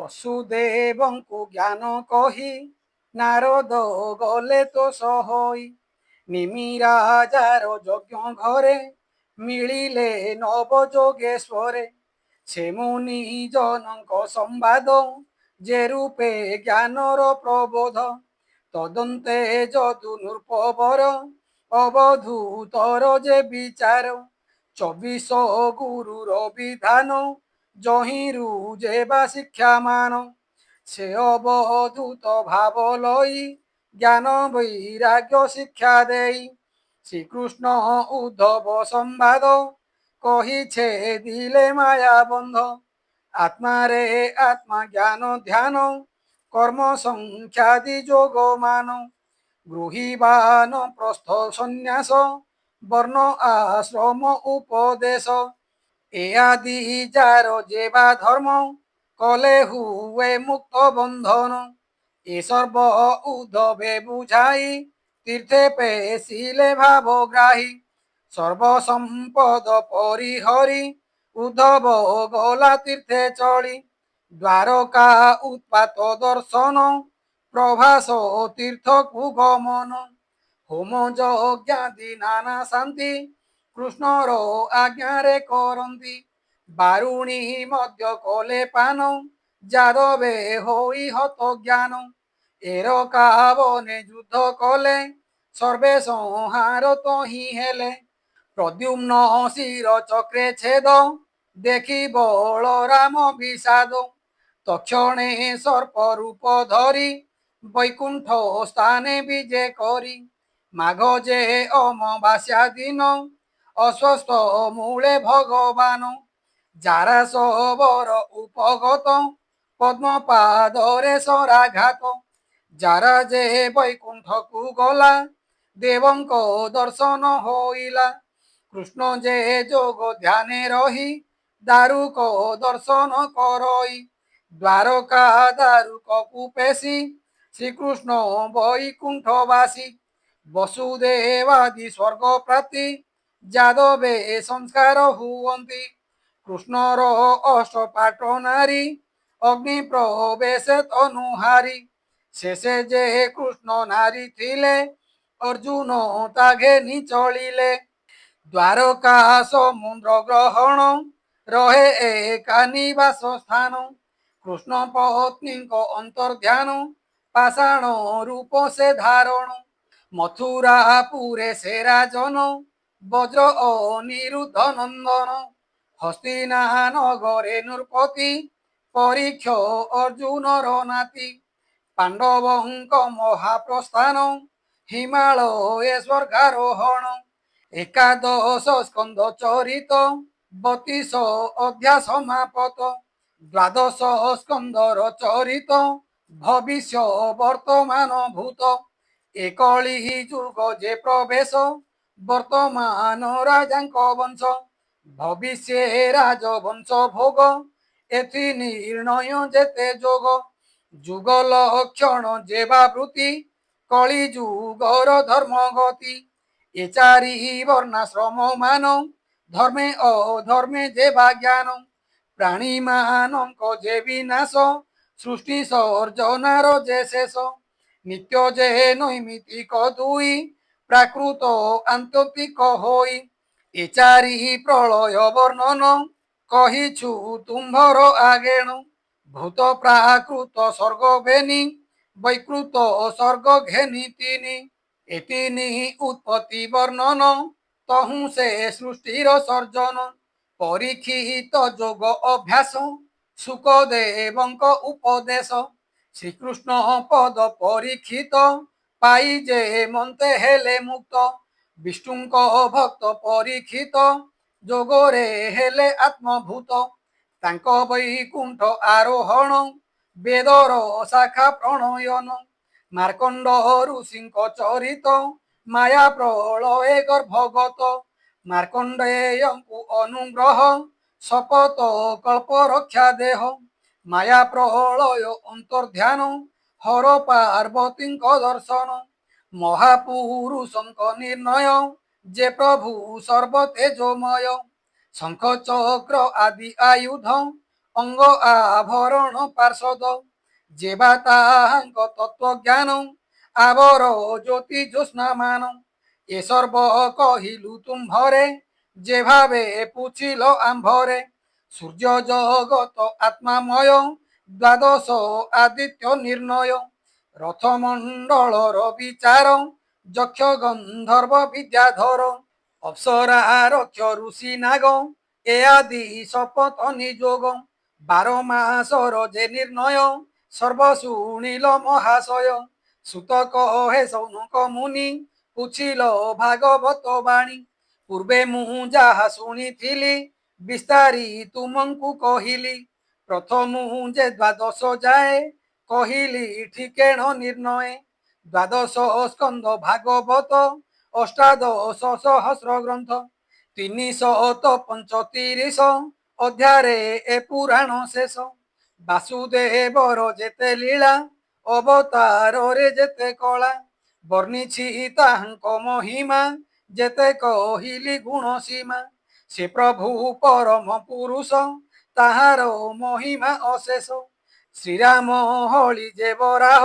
ବସୁଦେବଙ୍କୁ ଜ୍ଞାନ କହି ନାରଦ ଗଲେ ତ ସହଇ। ନିମିରାଜାର ଯଜ୍ଞ ଘରେ ମିଳିଲେ ନବ ଯୋଗେଶ୍ୱରେ। ସେ ମୁନି ଜନଙ୍କ ସମ୍ବାଦ ଯେ ରୂପେ ଜ୍ଞାନର ପ୍ରବୋଧ। ତଦନ୍ତେ ଯଦୁ ନୃପବର ଅବଧୂତର ଯେ ବିଚାର। 24 ଗୁରୁର ବିଧାନ ଯହିଁରୁ ଯେବା ଶିକ୍ଷାମାନ। ସେ ଅବଧୂତ ଭାବ ଲଇ ଜ୍ଞାନ ବୈରାଗ୍ୟ ଶିକ୍ଷା ଦେଇ। ଶ୍ରୀକୃଷ୍ଣ ଉଦ୍ଧବ ସମ୍ବାଦ କହିଛେ ଦିଲେ ମାୟା ବନ୍ଧ। ଆତ୍ମାରେ ଆତ୍ମା ଜ୍ଞାନ ଧ୍ୟାନ କର୍ମ ସଂଖ୍ୟାଦି ଯୋଗ ମାନ। ଗୃହୀବାନ ପ୍ରସ୍ଥ ସନ୍ନ୍ୟାସ ବର୍ଣ୍ଣ ଆଶ୍ରମ ଉପଦେଶ। ଏ ଆଦି ଯାର ଯେବା ଧର୍ମ କଲେ ହୁଏ ମୁକ୍ତ ବନ୍ଧନ। ଏ ସର୍ବ ଉଦ୍ଧବେ ବୁଝାଇ ତୀର୍ଥେ ପେଶିଲେ ଭାବଗ୍ରାହୀ। ସର୍ବସମ୍ପଦ ପରିହରି ଉଦ୍ଧବ ଗଲା ତୀର୍ଥେ ଚଳି। ଦ୍ୱାରକା ଉତ୍ପାତ ଦର୍ଶନ ପ୍ରଭାସ ତୀର୍ଥକୁ ଗମନ। ହୋମ ଯଜ୍ଞାଦି ନାନା ଶାନ୍ତି କୃଷ୍ଣର ଆଜ୍ଞାରେ କରନ୍ତି। ବାରୁଣୀ ମଧ୍ୟ କଲେ ପାନ ଯାଦବେ ହୋଇ ହତ ଜ୍ଞାନ। ଏରକା ବନେ ଯୁଦ୍ଧ କଲେ ସର୍ବେ ସଂହାର ତହିଁ ହେଲେ। ପ୍ରଦ୍ୟୁମ୍ନ ଶିର ଚକ୍ରେ ଛେଦ ଦେଖି ବଳରାମ ବିଷାଦ। ତକ୍ଷଣେ ସର୍ପ ରୂପ ଧରି ବୈକୁଣ୍ଠ ସ୍ଥାନେ ବିଜେ କରି। ମାଘ ଯେ ଅମାବାସ୍ୟା ଦିନ ଅଶ୍ୱସ୍ଥ ମୂଳେ ଭଗବାନ। ଜାରାଶବର ଉପଗତ ପଦ୍ମପାଦରେ ଶରାଘାତ। ଜାରା ଯେ ବୈକୁଣ୍ଠକୁ ଗଲା ଦେବଙ୍କ ଦର୍ଶନ ହୋଇଲା। କୃଷ୍ଣ ଯେ ଯୋଗ ଧ୍ୟାନେ ରହି ଦାରୁକ ଦର୍ଶନ କରଇ। ଦ୍ୱାରକା ଦାରୁକକୁ ପେଶି ଶ୍ରୀକୃଷ୍ଣ ବୈକୁଣ୍ଠବାସୀ। ବସୁଦେବାଦି ସ୍ୱର୍ଗ ପ୍ରାପ୍ତି ଯାଦବେ ସଂସ୍କାର ହୁଅନ୍ତି। କୃଷ୍ଣର ଅଷ୍ଟପାଟ ନାରୀ ଅଗ୍ନି ପ୍ରବେଶ ତନୁହାରି। ଶେଷେ ଯେ କୃଷ୍ଣ ନାରୀ ଥିଲେ ଅର୍ଜୁନ ତା ଘେନି ଚଳିଲେ। ଦ୍ୱାରକା ସମୁଦ୍ର ଗ୍ରହଣ ରହେ ଏକା ନିବାସ ସ୍ଥାନ। କୃଷ୍ଣ ପତ୍ନୀଙ୍କ ଅନ୍ତର୍ଧ୍ୟାନ ପାଷାଣ ରୂପ ସେ ଧାରଣ। ମଥୁରାପୁରେ ସେ ରାଜନ ବଜ୍ର ଅନିରୁଦ୍ଧ ନନ୍ଦନ। ହସ୍ତିନା ନଗରେ ନୃପତି ପରୀକ୍ଷ ଅର୍ଜୁନର ନାତି। ପାଣ୍ଡବଙ୍କ ମହାପ୍ରସ୍ଥାନ ହିମାଳୟ ସ୍ୱର୍ଗାରୋହଣ। ଏକାଦଶ ସ୍କନ୍ଧ ଚରିତ 32 ଅଧ୍ୟାୟ ସମାପତ। ଦ୍ୱାଦଶ ସ୍କନ୍ଧର ଚରିତ ଭବିଷ୍ୟ ବର୍ତ୍ତମାନ ଭୂତ। ଏ କଳି ଯୁଗ ଯେ ପ୍ରବେଶ ବର୍ତ୍ତମାନ ରାଜାଙ୍କ ବଂଶ। ଭବିଷ୍ୟ ରାଜବଂଶ ଭୋଗ ଏଥି ନିର୍ଣ୍ଣୟ ଯେତେ ଯୋଗ। ଯୁଗ ଲକ୍ଷଣ ଯେବା ବୃତ୍ତି କଳି ଯୁଗର ଧର୍ମ ଗତି। ଏ ଚାରି ବର୍ଣ୍ଣାଶ୍ରମ ମାନ ଧର୍ମେ ଅଧର୍ମେ ଯେବା ଜ୍ଞାନ। ପ୍ରାଣୀ ମାନଙ୍କ ଯେ ବିନାଶ ସୃଷ୍ଟି ସର୍ଜନାର ଯେ ଶେଷ। ନିତ୍ୟ ଯେ ନୈମିତିକ ଦୁଇ ପ୍ରାକୃତ ଆତ୍ୟନ୍ତିକ ହୋଇ। ଏ ଚାରି ପ୍ରଳୟ ବର୍ଣ୍ଣନ କହିଛୁ ତୁମ୍ଭର ଆଗେଣ। ଭୂତ ପ୍ରାକୃତ ସ୍ୱର୍ଗ ଘେନି ବୈକୃତ ସ୍ୱର୍ଗ ଘେନି ତିନି। ଏ ତିନି ଉତ୍ପତ୍ତି ବର୍ଣ୍ଣନ ତହୁଁ ସେ ସୃଷ୍ଟିର ସର୍ଜନ। ପରୀକ୍ଷିତ ଯୋଗ ଅଭ୍ୟାସ ଶୁକଦେବଙ୍କ ଉପଦେଶ। ଶ୍ରୀକୃଷ୍ଣ ପଦ ପରୀକ୍ଷିତ ପାଇ ଯେ ମନ୍ତେ ହେଲେ ମୁକ୍ତ। ବିଷ୍ଣୁଙ୍କ ଭକ୍ତ ପରୀକ୍ଷିତ ଯୋଗରେ ହେଲେ ଆତ୍ମଭୂତ। ତାଙ୍କ ବୈକୁଣ୍ଠ ଆରୋହଣ ବେଦର ଶାଖା ପ୍ରଣୟନ। ମାର୍କଣ୍ଡ ଋଷିଙ୍କ ଚରିତ ମାୟା ପ୍ରଳୟ ଗର୍ଭଗତ। ମାର୍କଣ୍ଡେୟଙ୍କୁ ଅନୁଗ୍ରହ ଶପଥ କଳ୍ପ ରକ୍ଷା ଦେହ। ମାୟା ପ୍ରଳୟ ଅନ୍ତର୍ଧ୍ୟାନ ହର ପାର୍ବତୀଙ୍କ ଦର୍ଶନ। ମହାପୁରୁଷଙ୍କ ନିର୍ଣ୍ଣୟ ଯେ ପ୍ରଭୁ ସର୍ବ ତେଜୋମୟ। ଶଙ୍ଖ ଚକ୍ର ଆଦି ଆୟୁଧ ଅଙ୍ଗ ଆଭରଣ ପାର୍ଷଦ ଯେବା ତାହାଙ୍କ ତତ୍ତ୍ୱ ଜ୍ଞାନ ଆବର ଜ୍ୟୋତି ଜ୍ୟୋତ୍ସ୍ନାମାନ ଏ ସର୍ବ କହିଲୁ ତୁମ୍ଭରେ ଯେ ଭାବେ ପୁଛିଲ ଆମ୍ଭରେ ସୂର୍ଯ୍ୟ ଜଗତ ଆତ୍ମାମୟ ଦ୍ୱାଦଶ ଆଦିତ୍ୟ ନିର୍ଣ୍ଣୟ ରଥମଣ୍ଡଳର ବିଚାର ଯକ୍ଷ ଗନ୍ଧର୍ବ ବିଦ୍ୟାଧର ଅପ୍ସରା ରକ୍ଷ ଋଷି ନାଗ ଏ ଆଦି ଶପଥ ନିଯୋଗ ବାର ମାସର ଯେ ନିର୍ଣ୍ଣୟ ସର୍ବ ଶୁଣିଲ ମହାଶୟ ସୁତ କହେ ସୌନକ ମୁନି ପୁଛିଲ ଭାଗବତ ବାଣୀ ପୂର୍ବେ ମୁଁ ଯାହା ଶୁଣିଥିଲି ବିସ୍ତାରି ତୁମକୁ କହିଲି ପ୍ରଥମୁ ଯେ ଦ୍ୱାଦଶ ଯାଏ କହିଲି ଠିକେଣ ନିର୍ଣ୍ଣୟ ଦ୍ୱାଦଶ ସ୍କନ୍ଦ ଭାଗବତ ଅଷ୍ଟାଦଶ ସହସ୍ର ଗ୍ରନ୍ଥ 335 ଅଧ୍ୟାୟରେ ଏ ପୁରାଣ ଶେଷ ବାସୁଦେବର ଯେତେ ଲୀଳା ଅବତାରରେ ଯେତେ କଳା ବର୍ଣ୍ଣିଛି ତାହାଙ୍କ ମହିମା ଯେତେ କହିଲି ଗୁଣ ସୀମା ସେ ପ୍ରଭୁ ପରମ ପୁରୁଷ ତାହାର ମହିମା ଅଶେଷ ଶ୍ରୀରାମ ହଳି ଯେ ବରାହ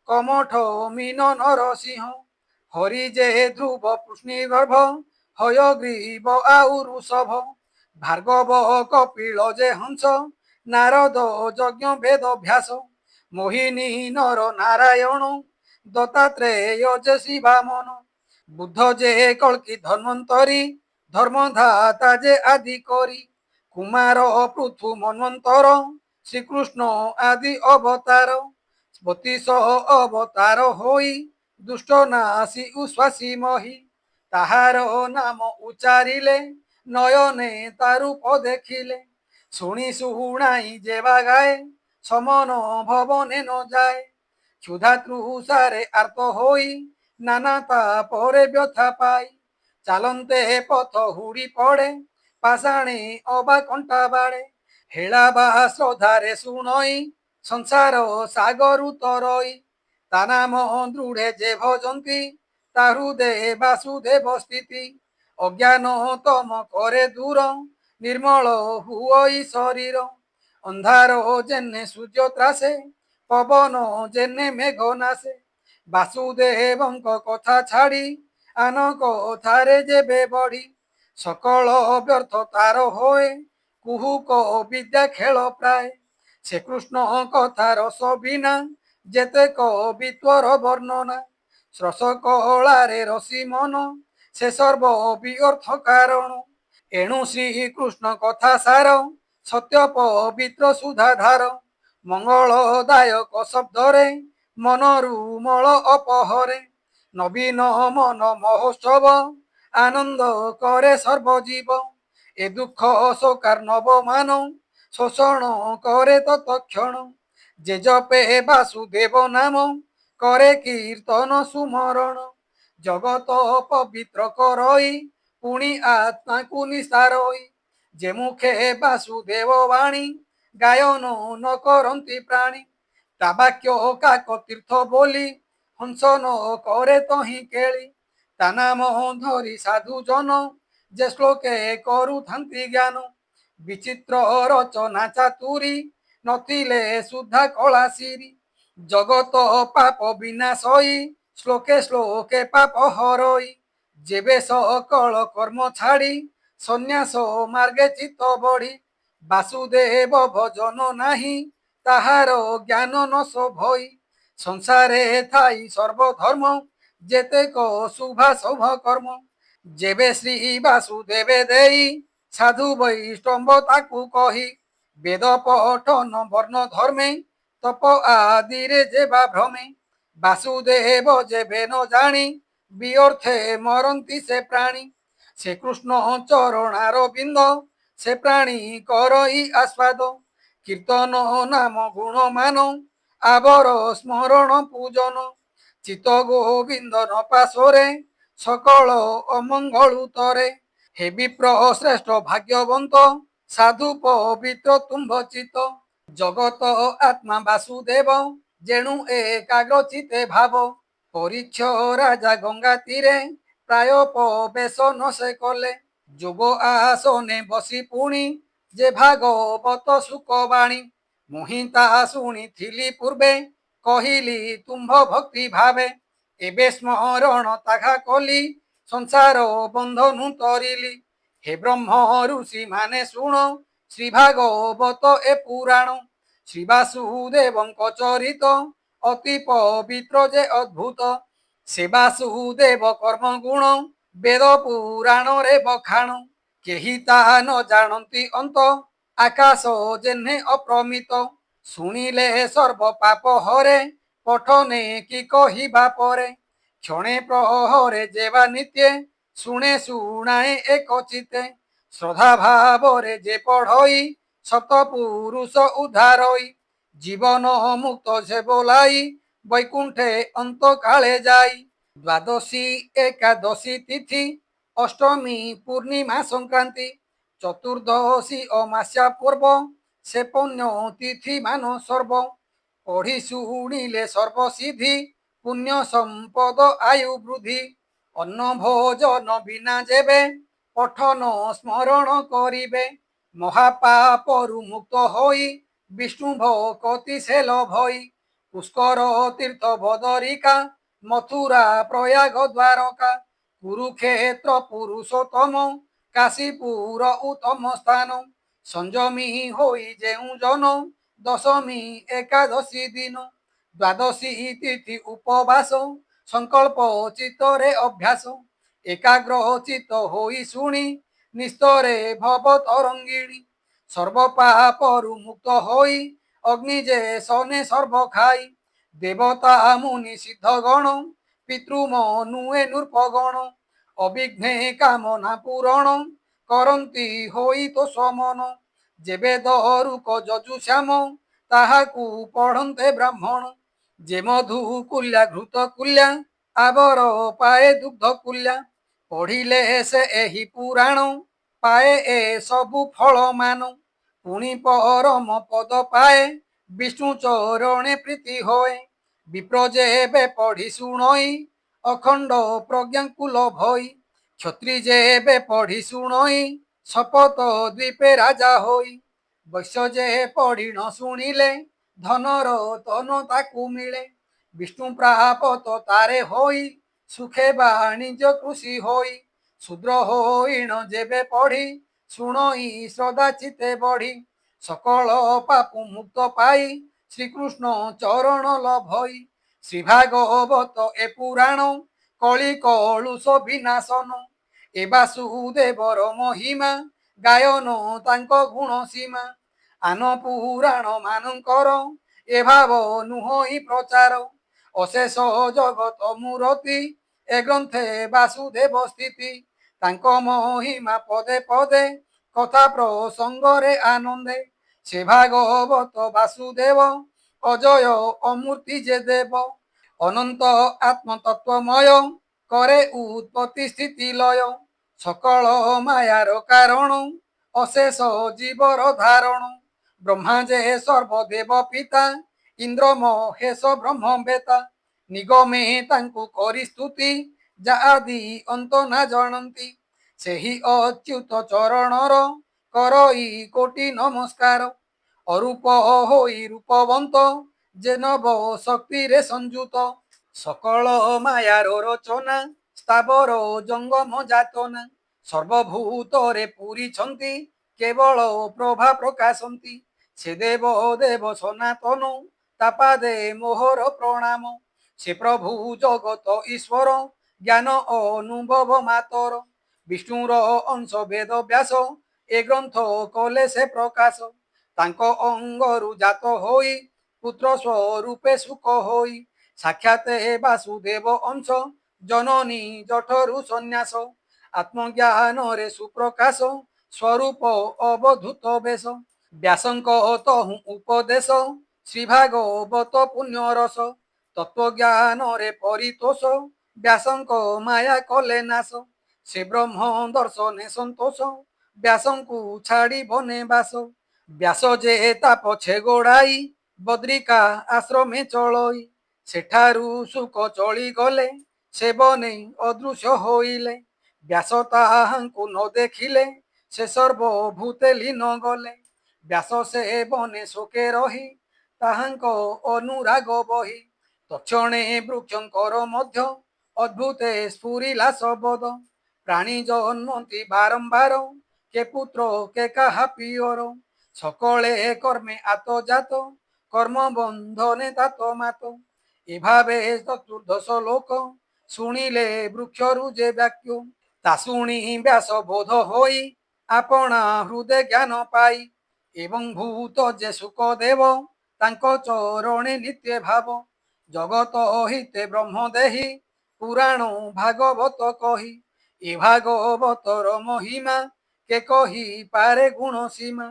କମଠ ମୀନ ନରସିଂହ ହରି ଯେ ଧ୍ରୁବ କୃଷ୍ଣୀ ଗର୍ଭ ହୟଗ୍ରୀବ ଆଉ ଋଷଭ ଭାର୍ଗବ କପିଳ ଯେ ହଂସ ନାରଦ ଯଜ୍ଞ ବେଦ ଭ୍ୟାସ ମୋହିନୀ ନର ନାରାୟଣ ଦତ୍ତାତ୍ରେୟ ଯେ ଶିବାମନ ବୁଦ୍ଧ ଯେ କଳ୍କି ଧନ୍ୱନ୍ତରୀ ଧର୍ମଧାତା ଯେ ଆଦି କରି କୁମାର ପୃଥୁ ମନ୍ୱନ୍ତର ଶ୍ରୀକୃଷ୍ଣ ଆଦି ଅବତାର 32 ଅବତାର ହୋଇ ଦୁଷ୍ଟ ନାଶୀ ଉଶ୍ୱାସୀ ମହି ତାହାର ନାମ ଉଚାରିଲେ ନୟନେ ତା ରୂପ ଦେଖିଲେ ଶୁଣି ଶୁଣାଇ ଯେବା ଗାଏ ସମନ ଭବନେ ନ ଯାଏ କ୍ଷୁଧା ତୃଷାରେ ଆର୍ତ ହୋଇ ନାନା ତାପରେ ବ୍ୟଥା ପାଇ ଚାଲନ୍ତେ ପଥ ହୁଡ଼ି ପଡ଼େ ପାଷାଣୀ ଅବା କଣ୍ଟା ବାଡ଼େ ହେଳା ବା ଶ୍ରଦ୍ଧାରେ ଶୁଣଇ ସଂସାର ସାଗରୁ ତରଇ ତା ନାମ ଦୃଢ଼େ ଯେ ଭଜନ୍ତି ତା ହୃଦେ ବାସୁଦେବ ସ୍ଥିତି ଅଜ୍ଞାନ ତମ କରେ ଦୂର ନିର୍ମଳ ହୁଅଇ ଶରୀର ଅନ୍ଧାର ଯେନେ ସୂର୍ଯ୍ୟ ତ୍ରାସେ ପବନ ଯେନେ ମେଘ ନାସେ ବାସୁଦେବଙ୍କ କଥା ଛାଡ଼ି ଆନ କଥାରେ ଯେବେ ବଢ଼ି ସକଳ ବ୍ୟର୍ଥ ତାର ହୋଏ କୁହୁକ ବିଦ୍ୟା ଖେଳ ପ୍ରାୟ ସେ କୃଷ୍ଣ କଥା ରସ ବିନା ଯେତେ କବିତ୍ୱର ବର୍ଣ୍ଣନା ଶ୍ରସ କଳାରେ ରସି ମନ ସେ ସର୍ବ ବିଅର୍ଥ କାରଣ ଏଣୁ ଶ୍ରୀକୃଷ୍ଣ କଥା ସାର ସତ୍ୟ ପବିତ୍ର ସୁଧାଧାର ମଙ୍ଗଳଦାୟକ ଶବ୍ଦରେ ମନରୁ ମଳ ଅପହରେ ନବୀନ ମନ ମହୋତ୍ସବ ଆନନ୍ଦ କରେ ସର୍ବଜୀବ ଏ ଦୁଃଖ ଶୋକାର୍ଣ୍ଣବ ମାନ ଶୋଷଣ କରେ ତତ୍କ୍ଷଣ ଯେ ଜପେ ବାସୁଦେବ ନାମ করে কীর্তন সুমরণ জগত পবিত্র করই পুଣି আত্মাକୁ নিস্তারই যে মুখে বাসুদেব বাণী গায়ন ন କରନ୍ତି ପ୍ରାଣୀ ତା ବାକ୍ୟ କାକ ତୀର୍ଥ ବୋଲି ହଂସ ନ କରେ ତହିଁ କେଳି ତା ନାମ ଧରି ସାଧୁ ଜନ ଯେ ଶ୍ଲୋକେ କରୁଥାନ୍ତି ଜ୍ଞାନ ବିଚିତ୍ର ରଚନା ଚାତୁରୀ ନଥିଲେ ସୁଦ୍ଧା କଳାସିରି জগত পাপ বিনাশই শ্লোকে শ্লোকে পাপ হরই যেবে সকল কর্ম ছাড়ি সন্ন্যাস মার্গে চিত্ত বড়ি বাসুদেব ভজন নাহি তাহার জ্ঞান নশ ভই সংসারে থাই সর্বধর্ম যেতেক শুভাশুভ কর্ম যেবে শ্রী বাসুদেবে দেই সাধু বৈষ্ণব তাকু কহি বেদ পঠন বর্ণ ধর্মে তপ আদিরে যেবা ভ্রমে বাসুদেব যেবে ন জানি বিঅর্থে মরন্তি সে প্রাণী সে কৃষ্ণ চরণার বিন্দ সে প্রাণী করই আস্বাদ কীর্তন নাম গুণ মান আবর স্মরণ পূজন চিত গোবিন্দ নপাশরে সকল অমঙ্গল তরে হে বিপ্র শ্রেষ্ঠ ভাগ্যবন্ত সাধু পবিত্র তুম্ভ চিত জগত আত্মা বাসুদেব যেণু একাগ্রচিতে ভাব পরীক্ষ রাজা গঙ্গা তীরে প্রায় প্রবেশ ন সে কলে যোগ আসনে বসি পুଣି ଯେ ଭାଗବତ ସୁଖବାଣୀ ମୁହିଁ ତାହା ଶୁଣିଥିଲି ପୂର୍ବେ କହିଲି ତୁମ୍ଭ ଭକ୍ତି ଭାବେ ଏବେ ସ୍ମରଣ ତାହା କଲି ସଂସାର ବନ୍ଧନୁ ତରିଲି ହେ ବ୍ରହ୍ମ ଋଷି ମାନେ ଶୁଣ ଶ୍ରୀ ଭାଗବତ ଏ ପୁରାଣ ଶ୍ରୀ ବାସୁଦେବଙ୍କ ଚରିତ ଅତି ପବିତ୍ର ଯେ ଅଦ୍ଭୁତ ସେ ବାସୁଦେବ କର୍ମ ଗୁଣ ବେଦ ପୁରାଣରେ ବଖାଣ କେହି ତାହା ନ ଜାଣନ୍ତି ଅନ୍ତ ଆକାଶ ଯେହ୍ନେ ଅପ୍ରମିତ ଶୁଣିଲେ ସର୍ବ ପାପ ହରେ ପଠନେ କି କହିବା ପରେ କ୍ଷଣେ ପ୍ରହରେ ଯେବା ନିତ୍ୟେ ଶୁଣେ ଶୁଣାଏ ଏକ ଚିତେ ଶ୍ରଦ୍ଧା ଭାବରେ ଯେ ପଢ଼ଇ ସତ ପୁରୁଷ ଉଦ୍ଧାରଇ ଜୀବନ ମୁକ୍ତ ସେ ବୋলাই ବୈକୁଣ୍ଠେ ଅନ୍ତ କାଳେ ଯାଇ ଦ୍ୱାଦଶୀ ଏକାଦଶୀ ତିଥି ଅଷ୍ଟମୀ ପୂର୍ଣ୍ଣିମା ସଂକ୍ରାନ୍ତି ଚତୁର୍ଦ୍ଦଶୀ ଅମାସ୍ୟା ପୂର୍ବ ସେ ପୁଣ୍ୟ ତିଥି ମାନ ସର୍ବ ପଢ଼ି ଶୁଣିଲେ ସର୍ବସିଦ୍ଧି ପୁଣ୍ୟ ସମ୍ପଦ ଆୟୁ ବୃଦ୍ଧି ଅନ୍ନ ଭୋଜନ ବିନା ଯେବେ ପଠନ ସ୍ମରଣ କରିବେ ମହାପାପରୁ ମୁକ୍ତ ହୋଇ ବିଷ୍ଣୁ ଭକତି ସେ ଲଭଇ ପୁଷ୍କର ତୀର୍ଥ ବଦରିକା ମଥୁରା ପ୍ରୟାଗ ଦ୍ୱାରକା କୁରୁକ୍ଷେତ୍ର ପୁରୁଷୋତ୍ତମ କାଶୀପୁର ଉତ୍ତମ ସ୍ଥାନ ସଂଯମୀ ହୋଇ ଯେଉଁ ଜନ ଦଶମୀ ଏକାଦଶୀ ଦିନ ଦ୍ୱାଦଶୀ ତିଥି ଉପବାସ ସଂକଳ୍ପ ଚିତ୍ତରେ ଅଭ୍ୟାସ ଏକାଗ୍ର ଚିତ୍ତ ହୋଇ ଶୁଣି ନିସ୍ତରେ ଭବ ତରଙ୍ଗିଣୀ ସର୍ବ ପାପରୁ ମୁକ୍ତ ହୋଇ ଅଗ୍ନି ଯେ ସନେ ସର୍ବ ଖାଇ ଦେବତା ମୁନି ସିଦ୍ଧ ଗଣ ପିତୃମନୁଏ ନୃପଗଣ ଅବିଘ୍ନେ କାମନା ପୂରଣ କରନ୍ତି ହୋଇ ତ ସମନ ଯେବେ ଦରୁକ ଯଜୁ ଶ୍ୟାମ ତାହାକୁ ପଢ଼ନ୍ତେ ବ୍ରାହ୍ମଣ ଯେ ମଧୁ କୁଲ୍ୟା ଘୃତ କୁଲ୍ୟା ଆବର ପାଏ ଦୁଗ୍ଧ କୁଲ୍ୟା ପଢ଼ିଲେ ସେ ଏହି ପୁରାଣ ପାଏ ଏ ସବୁ ଫଳ ମାନ ପୁଣି ପରମ ପଦ ପାଏ ବିଷ୍ଣୁ ଚରଣେ ପ୍ରୀତି ହୋଏ ବିପ୍ର ଯେବେ ପଢ଼ି ଶୁଣଇ ଅଖଣ୍ଡ ପ୍ରଜ୍ଞାଙ୍କୁ ଲଭଇ କ୍ଷତ୍ରି ଯେବେ ପଢ଼ି ଶୁଣଇ ଶପଥ ଦ୍ୱୀପେ ରାଜା ହୋଇ ବୈଶ୍ୟ ଯେ ପଢ଼ି ନ ଶୁଣିଲେ ଧନର ତନ ତାକୁ ମିଳେ ବିଷ୍ଣୁ ପ୍ରାପତ ତାରେ ହୋଇ ସୁଖେ ବାଣିଜ୍ୟ କୃଷି ହୋଇ ଶୂଦ୍ର ହୋଇଣ ଯେବେ ପଢ଼ି ଶୁଣଇ ଶ୍ରଦ୍ଧା ଚିତେ ବଢ଼ି ସକଳ ପାପୁ ମୁକ୍ତ ପାଇ ଶ୍ରୀକୃଷ୍ଣ ଚରଣ ଲଭଇ ଶ୍ରୀ ଭାଗବତ ଏ ପୁରାଣ କଳି କଳୁଷ ବିନାଶନ ଏ ବାସୁଦେବର ମହିମା ଗାୟନ ତାଙ୍କ ଗୁଣ ସୀମା ଆନ ପୁରାଣ ମାନଙ୍କର ଏ ଭାବ ନୁହଁଇ ପ୍ରଚାର ଅଶେଷ ଜଗତ ମୂରତି ଏ ଗ୍ରନ୍ଥେ ବାସୁଦେବ ସ୍ଥିତି ତାଙ୍କ ମହିମା ପଦେ ପଦେ କଥା ପ୍ରସଙ୍ଗରେ ଆନନ୍ଦେ ସେ ଭାଗବତ ବାସୁଦେବ ଅଜୟ ଅମୂର୍ତ୍ତି ଯେ ଦେବ ଅନନ୍ତ ଆତ୍ମତତ୍ଵମୟ করে উৎপত্তি স্থিতি লয় সকল মায়ার কারণ অশেষ জীবর ধারণ ব্রহ্মা যে সর্বদেব পিতা ইন্দ্র মহেশ ব্রহ্মবেতা নিগমে তাঙ্কু করি স্তুতি যা আদি অন্ত না জଣନ୍ତି ସେହି ଅଚ୍ୟୁତ ଚରଣର କରଇ କୋଟି ନମସ୍କାର ଅରୂପ ହୋଇ ରୂପବନ୍ତ ଯେ ନବ ଶକ୍ତିରେ ସଂଯୁତ সকল মায়ার রচনা স্থাবর জঙ্গম যাতনা সর্বভূতরে পুরিছন্তি কেবল প্রভা প্রকাশন্তি সে দেব দেব সনাতন তাপাদে মোহর প্রণাম সে প্রভু জগত ঈশ্বর জ্ঞান অনুভব মাতর বিষ্ণুর অংশ বেদ ব্যাস এ গ্রন্থ কলে সে প্রকাশ তাঙ্ক অঙ্গরু জাত হই পুত্র স্বরূপে সুখ হই সাক্ষাতে বাসুদেব অংশ জননী জঠরু সন্ন্যাস আত্মজ্ঞানরে সুপ্রকাশ স্বরূপ অবধূত বেশ ব্যাসঙ্ক তহু উপদেশ শ্রী ভাগবত পুণ্য রস তত্ত্বজ্ঞানরে পরিতোষ ব্যাসঙ্ক মায়া কলে নাশ সে ব্রহ্ম দর্শনে সন্তোষ ব্যাসঙ্কু ছাড়ি বনে বাস ব্যাস যে তা পছে গোড়াই বদ্রিকা আশ্রমে চলই ସେଠାରୁ ସୁକ ଚଳିଗଲେ ସେ ବନେ ଅଦୃଶ୍ୟ ହୋଇଲେ ବ୍ୟାସ ତାହାଙ୍କୁ ନ ଦେଖିଲେ ସେ ସର୍ବଭୂତେ ଲୀନ ଗଲେ। ବ୍ୟାସ ସେ ବନେ ଶୋକେ ରହି ତାହାଙ୍କ ଅନୁରାଗ ବହି। ତକ୍ଷଣେ ବୃକ୍ଷଙ୍କର ମଧ୍ୟ ଅଦ୍ଭୁତେ ସ୍ଫୁରିଲା ଶବଦ। ପ୍ରାଣୀ ଜନ୍ମନ୍ତି ବାରମ୍ବାର କେ ପୁତ୍ର କେ କାହା ପିଅର। সকলে কর্মে আতজাত কর্ম বন্ধনে তাত মাত। এভাবে চতুর্দশ লোক শুনিলে বৃক্ষরু যে বাক্য। তা শুনি ব্যাস বোধ হই আপনা হৃদয় জ্ঞান পাই। এবং ভূত যে সুখদেব তাঙ্ক চরণে নিত্য ভাব। জগত হিতে ব্রহ্মদেহি পুরাণ ভাগবত কহি। এ ভাগবতর মহিমা কে কহি পারে গুণ সীমা।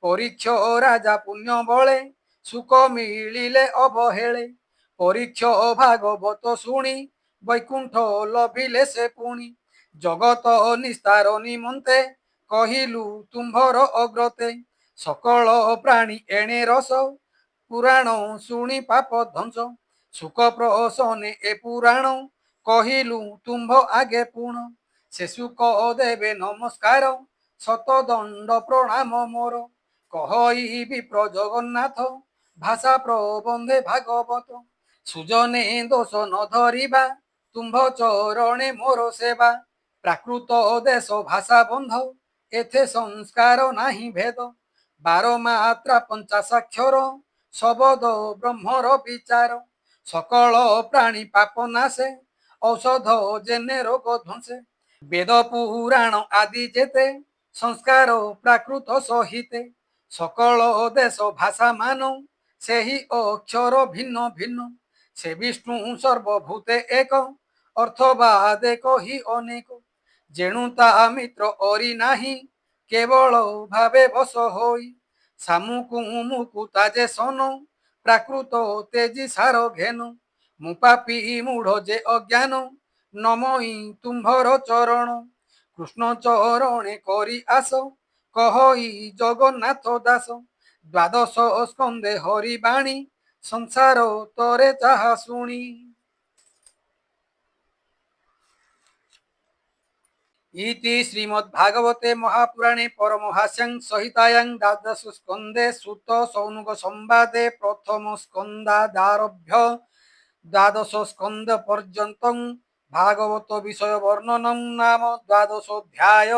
পরীক্ষ রাজা পুণ্য বলে সুখ মিলিলে অবহেলে। পরীক্ষ ভাগবত শুনি বৈকুণ্ঠ লভিলে সে পুଣି। জগত নিস্তার নিমন্তে কহিলু তুম্ভর অগ্রতে। সকল প্রাণী এণে রস পুরাণ শুনি পাপ ধ্বংস। সুখ প্রসনে এ পুরাণ কহিলু তুম্ভ আগে পুণ। সে সুখ দেবে নমস্কার শত দণ্ড প্রণাম মোর। কহই বিপ্র জগন্নাথ ভাষা প্রবন্ধে ভাগবত। সুজনে দোষ ন ধরিবা তুম্ভ চরণে মোর সেবা। প্রাকৃত দেশ ভাষা বন্ধ এথে সংস্কার নাহি ভেদ। 12 মাত্রা 50 শবদ ব্রহ্মর বিচার। সকল প্রাণী পাপ নাশে ঔষধ জেনে রোগ ধ্বংসে। বেদ পুরাণ আদি যেতে সংস্কার প্রাকৃত সহিতে। সকল দেশ ভাষা মান ସେହି ଅକ୍ଷର ଭିନ୍ନ ଭିନ୍ନ। ସେ ବିଷ୍ଣୁ ସର୍ବଭୂତେ ଏକ ଅର୍ଥବାଦେ କହି ଅନେକ। ଯେଣୁ ତା ମିତ୍ର ଅରି ନାହିଁ କେବଳ ଭାବେ ବଶ ହୋଇ। ସାମୁକୁ ମୁକୁ ତାଜେ ସନ ପ୍ରାକୃତ ତେଜି ସାର ଘେନ। ମୁଁ ପାପି ମୂଢ଼ ଯେ ଅଜ୍ଞାନ ନମଇ ତୁମ୍ଭର ଚରଣ। କୃଷ୍ଣ ଚରଣେ କରି ଆସ କହଇ ଜଗନ୍ନାଥ ଦାସ। ଦ୍ବାଦଶ ସ୍କନ୍ଧେ ହରି ବାଣୀ ସଂସାର ତରେ ଯାହା ଶୁଣି। ইতি শ্রীমদ্ভাগবতে মহাপুরাণে পরমহাস্যাং সহিতায়াং দ্বাদশ স্কন্ধে সুত সৌনক সংবাদে প্রথম স্কন্ধাদারভ্য দ্বাদশ স্কন্ধ পর্যন্তং ভাগবত বিষয় বর্ণনং নাম দ্বাদশোধ্যায়।